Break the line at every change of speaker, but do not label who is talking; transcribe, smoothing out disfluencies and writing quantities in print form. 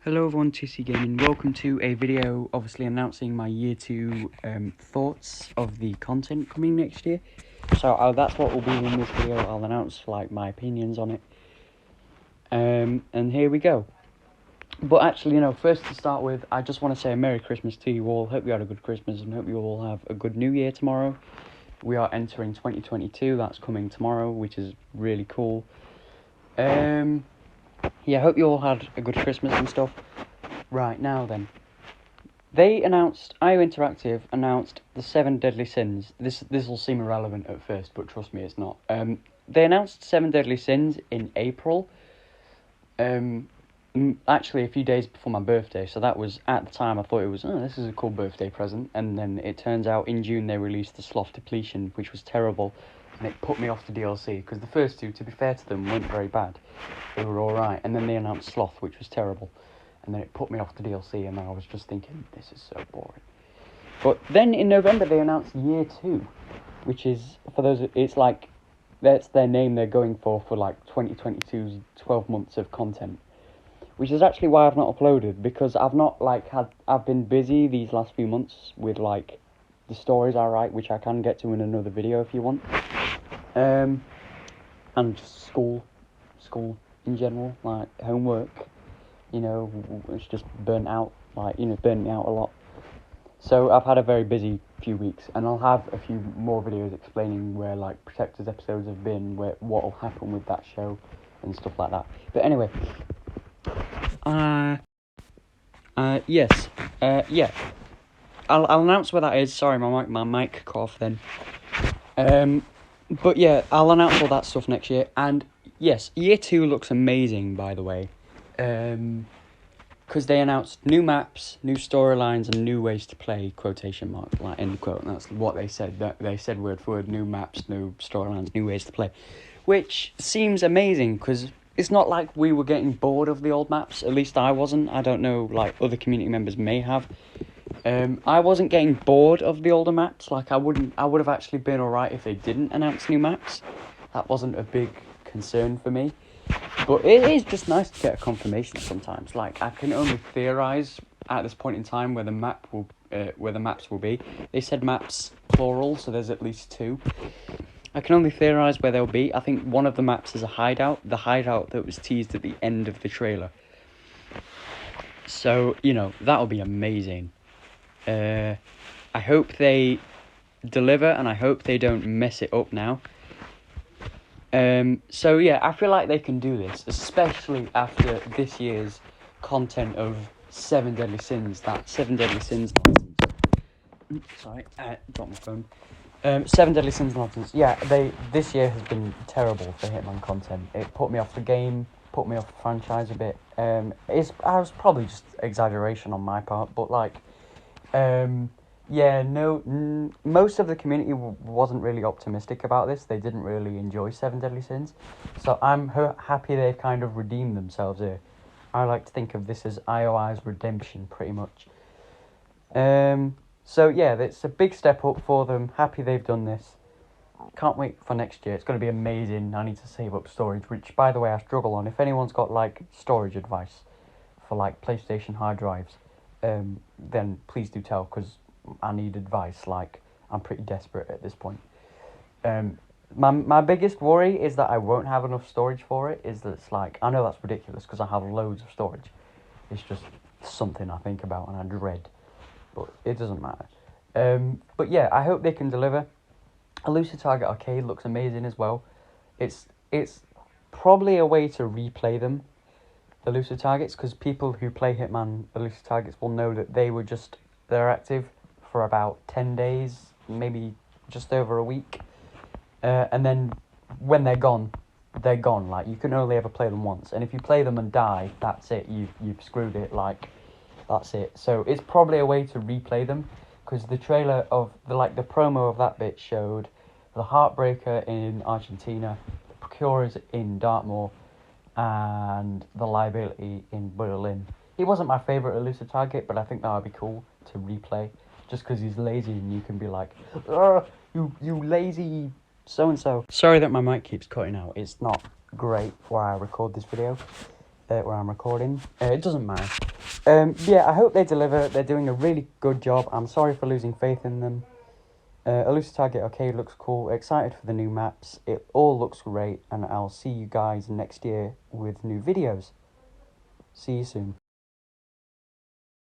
Hello everyone, TC Gaming. Welcome to a video obviously announcing my year 2 thoughts of the content coming next year. So that's what will be in this video. I'll announce like my opinions on it. And here we go. But actually, first to start with, I just want to say a Merry Christmas to you all. Hope you had a good Christmas and hope you all have a good New Year tomorrow. We are entering 2022, that's coming tomorrow, which is really cool. Yeah, hope you all had a good Christmas and stuff. Right, now then. IO Interactive announced the 7 Deadly Sins. This will seem irrelevant at first, but trust me, it's not. They announced 7 Deadly Sins in April. Actually, a few days before my birthday, so that was, at the time, I thought it was, this is a cool birthday present. And then it turns out in June they released the Sloth Depletion, which was terrible. And it put me off the DLC, because the first two, to be fair to them, weren't very bad. They were alright, and then they announced Sloth, which was terrible. And then it put me off the DLC, and I was just thinking, this is so boring. But then in November, they announced Year 2, which is, for those, it's like, that's their name they're going for like 2022's 12 months of content. Which is actually why I've not uploaded, because I've not, I've been busy these last few months with, the stories I write, which I can get to in another video if you want. And just school in general, homework, it's just burnt out, burnt me out a lot. So I've had a very busy few weeks, and I'll have a few more videos explaining where, Protectors episodes have been, what will happen with that show, and stuff like that. But anyway, yeah. I'll announce where that is. Sorry, my mic cut off then. But yeah, I'll announce all that stuff next year. And yes, Year 2 looks amazing, by the way. Because they announced new maps, new storylines, and new ways to play, quotation mark, end quote. And that's what they said. They said word for word, new maps, new storylines, new ways to play. Which seems amazing, because it's not like we were getting bored of the old maps. At least I wasn't. I don't know, other community members may have. I wasn't getting bored of the older maps. I would have actually been alright if they didn't announce new maps. That wasn't a big concern for me. But it is just nice to get a confirmation sometimes. I can only theorise at this point in time where the maps will be. They said maps plural, so there's at least 2. I can only theorise where they'll be. I think one of the maps is a hideout. The hideout that was teased at the end of the trailer. So, that'll be amazing. I hope they deliver, and I hope they don't mess it up now. So yeah, I feel like they can do this, especially after this year's content of 7 Deadly Sins. That 7 Deadly Sins nonsense. Sorry, dropped my phone. 7 Deadly Sins nonsense. Yeah, this year has been terrible for Hitman content. It put me off the game, put me off the franchise a bit. I was probably just exaggeration on my part, but most of the community wasn't really optimistic about this. They didn't really enjoy 7 Deadly Sins. So I'm happy they've kind of redeemed themselves here. I like to think of this as IOI's redemption, pretty much. So yeah, it's a big step up for them. Happy they've done this. Can't wait for next year. It's going to be amazing. I need to save up storage, which, by the way, I struggle on. If anyone's got, storage advice for, PlayStation hard drives, then please do tell, because I need advice. I'm pretty desperate at this point. My biggest worry is that I won't have enough storage for it. I know that's ridiculous because I have loads of storage. It's just something I think about and I dread, but it doesn't matter. But yeah, I hope they can deliver. Elusive Target Arcade looks amazing as well. It's probably a way to replay them, Elusive Targets, because people who play Hitman Elusive Targets will know that they're active for about 10 days, maybe just over a week. And then when they're gone. You can only ever play them once. And if you play them and die, that's it. You've screwed it. That's it. So it's probably a way to replay them, because the trailer of the promo of that bit showed the Heartbreaker in Argentina, the Procurers in Dartmoor, and the Liability in Berlin. He wasn't my favourite Elusive Target, but I think that would be cool to replay, just because he's lazy and you can be like, you lazy so-and-so. Sorry that my mic keeps cutting out. It's not great where I record this video. where I'm recording. It doesn't matter. Yeah, I hope they deliver. They're doing a really good job. I'm sorry for losing faith in them. Elusive Target Arcade looks cool. Excited for the new maps. It all looks great, and I'll see you guys next year with new videos. See you soon.